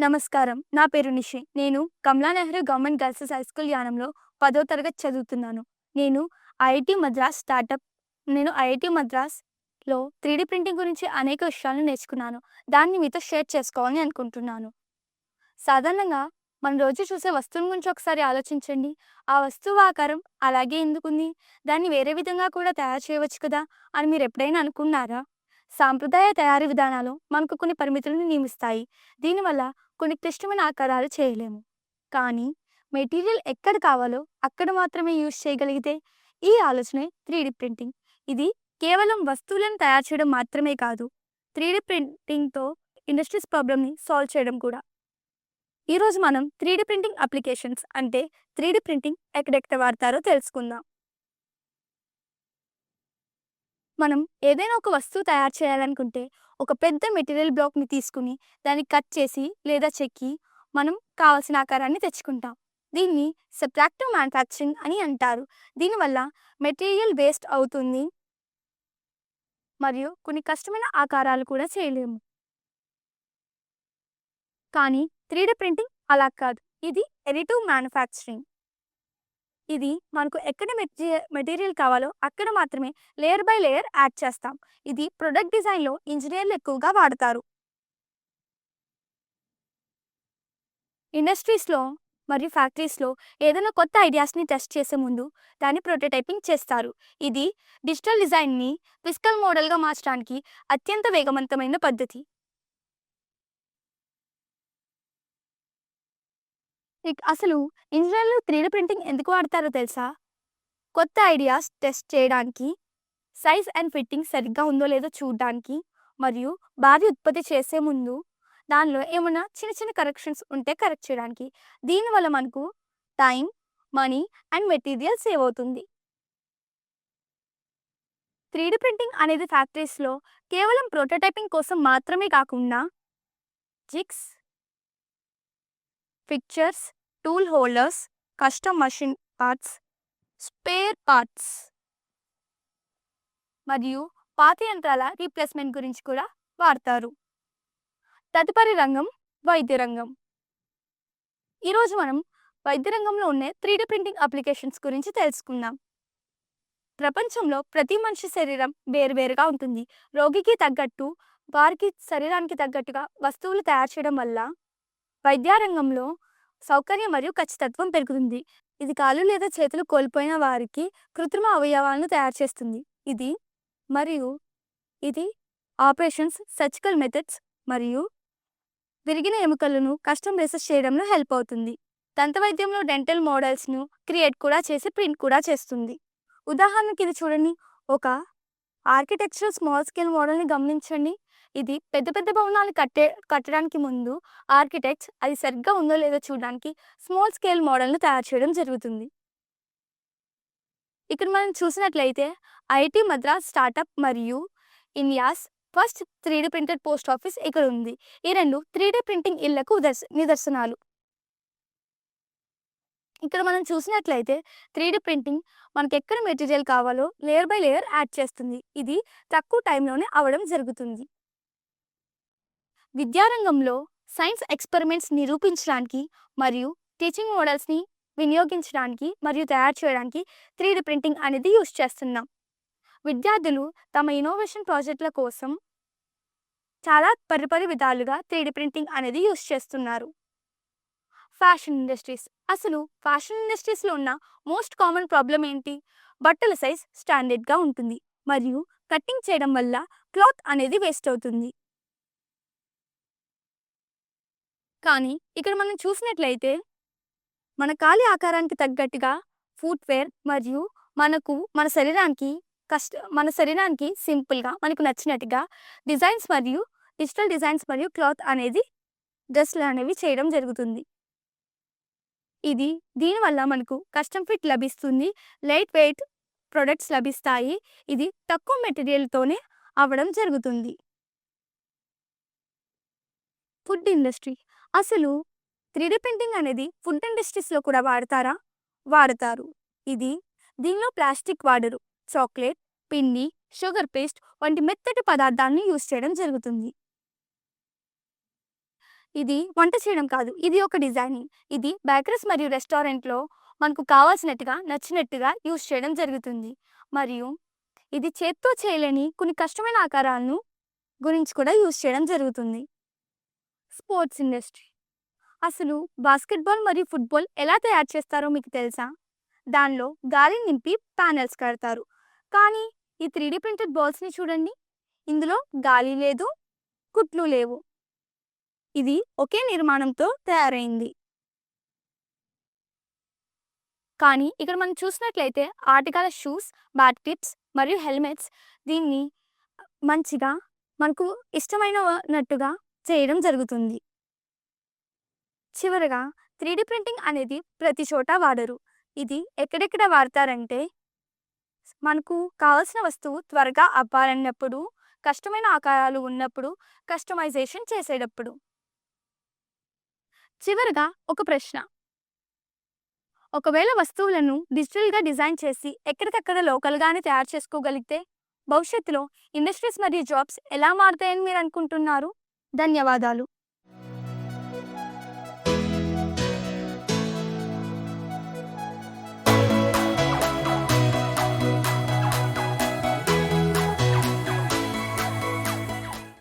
నమస్కారం. నా పేరు నిషి. నేను Kamala Nehru government girls high school యానంలో 10వ తరగతి చదువుతున్నాను. నేను ఐఐటీ మద్రాస్ స్టార్టప్ నేను ఐఐటీ మద్రాస్‌లో 3డీ ప్రింటింగ్ గురించి అనేక విషయాలను నేర్చుకున్నాను. దాన్ని మీతో షేర్ చేసుకోవాలని అనుకుంటున్నాను. సాధారణంగా మనం రోజు చూసే వస్తువుల గురించి ఒకసారి ఆలోచించండి. ఆ వస్తువు ఆకారం అలాగే ఎందుకుంది? దాన్ని వేరే విధంగా కూడా తయారు చేయవచ్చు కదా! అని మీరు ఎప్పుడైనా అనుకున్నారా? సాంప్రదాయ తయారీ విధానాలు మనకు కొన్ని పరిమితులను నియమిస్తాయి. దీనివల్ల కొన్ని క్లిష్టమైన ఆకారాలు చేయలేము. కానీ మెటీరియల్ ఎక్కడ కావాలో అక్కడ మాత్రమే యూజ్ చేయగలిగితే ఈ ఆలోచనే 3డీ ప్రింటింగ్. ఇది కేవలం వస్తువులను తయారు చేయడం మాత్రమే కాదు. 3డీ ప్రింటింగ్‌తో ఇండస్ట్రీస్ ప్రాబ్లమ్‌ని సాల్వ్ చేయడం కూడా. ఈరోజు మనం 3డీ ప్రింటింగ్ అప్లికేషన్స్ అంటే 3డీ ప్రింటింగ్ ఎక్కడెక్కడ వాడతారో తెలుసుకుందాం. మనం ఏదైనా ఒక వస్తువు తయారు చేయాలనుకుంటే ఒక పెద్ద మెటీరియల్ బ్లాక్‌ని తీసుకుని దాన్ని కట్ చేసి లేదా చెక్కి మనం కావాల్సిన ఆకారాన్ని తెచ్చుకుంటాం. దీన్ని సబ్ట్రాక్టివ్ మ్యానుఫ్యాక్చరింగ్ అని అంటారు. దీనివల్ల మెటీరియల్ వేస్ట్ అవుతుంది మరియు కొన్ని కష్టమైన ఆకారాలు కూడా చేయలేము. కానీ 3డీ ప్రింటింగ్ అలా కాదు. ఇది ఎడిటివ్ మ్యానుఫ్యాక్చరింగ్. ఇది మనకు ఎక్కడ మెటీరియల్ కావాలో అక్కడ మాత్రమే లేయర్ బై లేయర్ యాడ్ చేస్తాం. ఇది ప్రొడక్ట్ డిజైన్‌లో ఇంజినీర్లు ఎక్కువగా వాడతారు. ఇండస్ట్రీస్‌లో మరియు ఫ్యాక్టరీస్‌లో ఏదైనా కొత్త ఐడియాస్‌ని టెస్ట్ చేసే ముందు దాన్ని ప్రోటోటైపింగ్ చేస్తారు. ఇది డిజిటల్ డిజైన్‌ని ఫిజికల్ మోడల్‌గా మార్చడానికి అత్యంత వేగవంతమైన పద్ధతి. అసలు ఇంజినీర్లు 3డీ ప్రింటింగ్ ఎందుకు వాడతారో తెలుసా? కొత్త ఐడియాస్ టెస్ట్ చేయడానికి, సైజ్ అండ్ ఫిట్టింగ్ సరిగ్గా ఉందో లేదో చూడడానికి, మరియు భారీ ఉత్పత్తి చేసే ముందు దానిలో ఏమైనా చిన్న చిన్న కరెక్షన్స్ ఉంటే కరెక్ట్ చేయడానికి. దీనివల్ల మనకు time, money and material save అవుతుంది. 3డీ ప్రింటింగ్ అనేది ఫ్యాక్టరీస్‌లో కేవలం ప్రోటోటైపింగ్ కోసం మాత్రమే కాకుండా jigs, fixtures, tool holders, custom machine parts, spare parts మరియు పాత యంత్రాల రీప్లేస్మెంట్ గురించి కూడా వాడతారు. తదుపరి రంగం వైద్య రంగం. ఈరోజు మనం వైద్య రంగంలో ఉన్న 3డీ ప్రింటింగ్ అప్లికేషన్స్ గురించి తెలుసుకుందాం. ప్రపంచంలో ప్రతి మనిషి శరీరం వేరువేరుగా ఉంటుంది. రోగికి తగ్గట్టు వారికి శరీరానికి తగ్గట్టుగా వస్తువులు తయారు చేయడం వల్ల వైద్య రంగంలో సౌకర్యం మరియు ఖచ్చితత్వం పెరుగుతుంది. ఇది కాళ్ళు లేదా చేతులు కోల్పోయిన వారికి కృత్రిమ అవయవాలను తయారు చేస్తుంది. ఇది ఆపరేషన్స్, సర్జికల్ మెథడ్స్ మరియు విరిగిన ఎముకలను కస్టమ్ రీసెర్చ్ చేయడంలో హెల్ప్ అవుతుంది. దంతవైద్యంలో డెంటల్ మోడల్స్‌ను క్రియేట్ కూడా చేసి ప్రింట్ కూడా చేస్తుంది. ఉదాహరణకి ఇది చూడండి. ఒక ఆర్కిటెక్చరల్ స్మాల్ స్కేల్ మోడల్‌ని గమనించండి. ఇది పెద్ద పెద్ద భవనాలు కట్టడానికి ముందు ఆర్కిటెక్ట్స్ అది సరిగ్గా ఉందో లేదో చూడడానికి స్మాల్ స్కేల్ మోడల్‌ను తయారు చేయడం జరుగుతుంది. ఇక్కడ మనం చూసినట్లయితే ఐఐటీ మద్రాస్ స్టార్టప్ మరియు ఇండియాస్ ఫస్ట్ 3డీ ప్రింటెడ్ పోస్ట్ ఆఫీస్ ఇక్కడ ఉంది. ఈ రెండు 3డీ ప్రింటింగ్ ఇళ్లకు నిదర్శనాలు. ఇక్కడ మనం చూసినట్లయితే 3డీ ప్రింటింగ్ మనకు ఎక్కడ మెటీరియల్ కావాలో లేయర్ బై లేయర్ యాడ్ చేస్తుంది. ఇది తక్కువ టైంలోనే అవ్వడం జరుగుతుంది. విద్యారంగంలో సైన్స్ ఎక్స్పెరిమెంట్స్ నిరూపించడానికి మరియు టీచింగ్ మోడల్స్‌ని వినియోగించడానికి మరియు తయారు చేయడానికి 3డీ ప్రింటింగ్ అనేది యూజ్ చేస్తున్నాం. విద్యార్థులు తమ ఇన్నోవేషన్ ప్రాజెక్టుల కోసం చాలా పరిపరి విధాలుగా 3డీ ప్రింటింగ్ అనేది యూజ్ చేస్తున్నారు. Fashion industries. అసలు ఫ్యాషన్ ఇండస్ట్రీస్‌లో ఉన్న మోస్ట్ కామన్ ప్రాబ్లమ్ ఏంటి? బట్టల సైజ్ స్టాండర్డ్‌గా ఉంటుంది మరియు కటింగ్ చేయడం వల్ల క్లాత్ అనేది వేస్ట్ అవుతుంది. కానీ ఇక్కడ మనం చూసినట్లయితే మన కాలి ఆకారానికి తగ్గట్టుగా ఫుట్‌వేర్ మరియు మన శరీరానికి సింపుల్‌గా మనకు నచ్చినట్టుగా డిజిటల్ డిజైన్స్ మరియు క్లాత్ అనేది డ్రెస్‌లు అనేవి చేయడం జరుగుతుంది. దీనివల్ల మనకు కస్టమ్ ఫిట్ లభిస్తుంది. లైట్ వెయిట్ ప్రొడక్ట్స్ లభిస్తాయి. ఇది తక్కువ మెటీరియల్‌తోనే అవ్వడం జరుగుతుంది. Food industry. అసలు 3డీ ప్రింటింగ్ అనేది ఫుడ్ ఇండస్ట్రీస్‌లో కూడా వాడతారా? వాడతారు. దీనిలో ప్లాస్టిక్ వాడరు. చాక్లెట్, పిండి, షుగర్ పేస్ట్ వంటి మెత్తటి పదార్థాలను యూజ్ చేయడం జరుగుతుంది. ఇది వంట చేయడం కాదు. ఇది ఒక డిజైనింగ్. ఇది బేకరీస్ మరియు రెస్టారెంట్‌లో మనకు కావాల్సినట్టుగా, నచ్చినట్టుగా యూజ్ చేయడం జరుగుతుంది. మరియు ఇది చేత్తో చేయలేని కొన్ని కష్టమైన ఆకారాలను గురించి కూడా యూజ్ చేయడం జరుగుతుంది. Sports industry. అసలు బాస్కెట్‌బాల్ మరియు ఫుట్‌బాల్ ఎలా తయారు చేస్తారో మీకు తెలుసా? దానిలో గాలిని నింపి ప్యానెల్స్ కడతారు. కానీ ఈ 3 ప్రింటెడ్ బాల్స్‌ని చూడండి. ఇందులో గాలి లేదు, కుట్లు లేవు. ఇది ఒకే నిర్మాణంతో తయారైంది. కానీ ఇక్కడ మనం చూసినట్లయితే ఆటగాళ్ళ షూస్, బ్యాట్ టిప్స్ మరియు హెల్మెట్స్ దీన్ని మంచిగా మనకు ఇష్టమైనట్టుగా చేయడం జరుగుతుంది. చివరగా 3D ప్రింటింగ్ అనేది ప్రతి చోట వాడరు. ఇది ఎక్కడెక్కడ వాడతారంటే మనకు కావాల్సిన వస్తువు త్వరగా అవ్వాలన్నప్పుడు, కష్టమైన ఆకారాలు ఉన్నప్పుడు, కస్టమైజేషన్ చేసేటప్పుడు. చివరగా ఒక ప్రశ్న. ఒకవేళ వస్తువులను డిజిటల్‌గా డిజైన్ చేసి ఎక్కడికక్కడ లోకల్‌గానే తయారు చేసుకోగలిగితే, భవిష్యత్తులో ఇండస్ట్రీస్ మరియు జాబ్స్ ఎలా మారుతాయని మీరు అనుకుంటున్నారు? ధన్యవాదాలు.